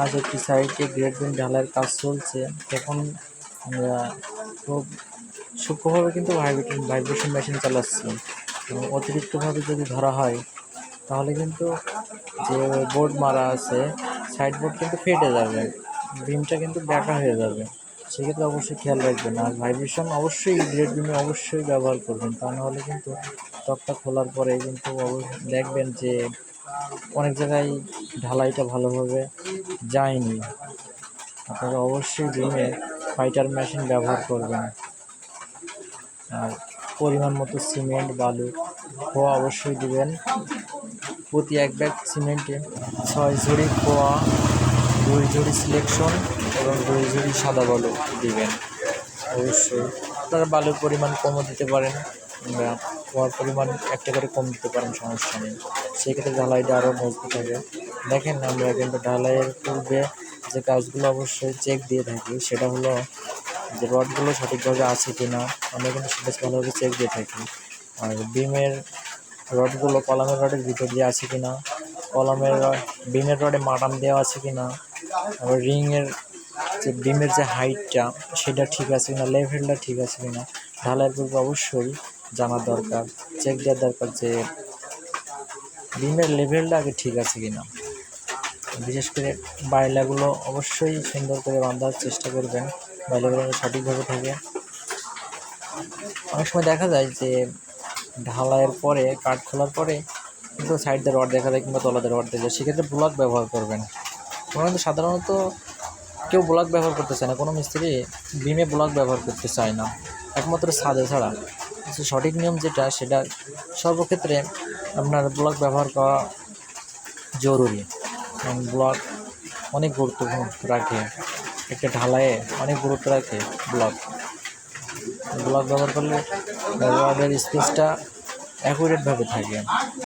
আজ একটি সাইটে গ্রেড বিম ঢালাইয়ের কাজ চলছে। এখন খুব সূক্ষ্মভাবে কিন্তু ভাইব্রেশন মেশিন চালাচ্ছি এবং অতিরিক্তভাবে যদি ধরা হয় তাহলে কিন্তু যে বোর্ড মারা আছে সাইড বোর্ড কিন্তু ফেটে যাবে, বিমটা কিন্তু ব্যাকা হয়ে যাবে। সেক্ষেত্রে অবশ্যই খেয়াল রাখবেন। আর ভাইব্রেশন অবশ্যই গ্রেড বিমে অবশ্যই ব্যবহার করবেন, তা নাহলে কিন্তু ত্বকটা খোলার পরে কিন্তু দেখবেন যে অনেক জায়গায় ঢালাইটা ভালোভাবে যায়নি। আপনারা অবশ্যই বিমে ফাইটার মেশিন ব্যবহার করবেন। আর পরিমাণ মতো সিমেন্ট বালু খোয়া অবশ্যই দিবেন। প্রতি এক ব্যাগ সিমেন্টে 6 ঝুড়ি খোয়া, 2 ঝুড়ি সিলেকশন এবং 2 ঝুড়ি সাদা বালু দিবেন। অবশ্যই আপনারা বালুর পরিমাণ কমও দিতে পারেন, খোয়ার পরিমাণ একটা করে কম দিতে পারেন, সমস্যা নেই। সেক্ষেত্রে ঢালাইটা আরও মজবুত হবে। দেখেন, আমরা কিন্তু ঢালাইয়ের পূর্বে যে কাজগুলো অবশ্যই চেক দিয়ে থাকি সেটা হলো যে রডগুলো সঠিকভাবে আছে কি না, আমরা কিন্তু সেটা ভালোভাবে চেক দিয়ে থাকি। আর বিমের রডগুলো কলামের রডের ভিতর দিয়ে আছে কি না, বিমের রডে মাটাম দেওয়া আছে কি না, আবার রিংয়ের যে বিমের যে হাইটটা সেটা ঠিক আছে কিনা, লেভেলটা ঠিক আছে কিনা ঢালাইয়ের পূর্বে অবশ্যই জানা দরকার, চেক দেওয়ার দরকার যে বিমের লেভেলটা আগে ঠিক আছে কিনা। বিশেষ করে বাইলাগুলো অবশ্যই সুন্দর করে বাঁধার চেষ্টা করবেন, বাইলাগুলো সঠিকভাবে থাকে। অনেক সময় দেখা যায় যে ঢালাইয়ের পরে কাঠ খোলার পরে কিন্তু সাইড দিয়ে রড দেখা যায় কিংবা তলাতে রড দেখা যায়, সেক্ষেত্রে ব্লক ব্যবহার করবেন। কিন্তু সাধারণত কেউ ব্লক ব্যবহার করতে চায় না, কোনো মিস্ত্রি বিমে ব্লক ব্যবহার করতে চায় না, একমাত্র ছাদে ছাড়া। সঠিক নিয়ম যেটা সেটা সর্বক্ষেত্রে আপনার ব্লক ব্যবহার করা জরুরি। ব্লক অনেক গুরুত্ব রাখে, একটা ঢালাইয়ে অনেক গুরুত্ব রাখে ব্লক ব্যবহার করলে রডের স্পেসটা অ্যাকুরেটভাবে থাকে।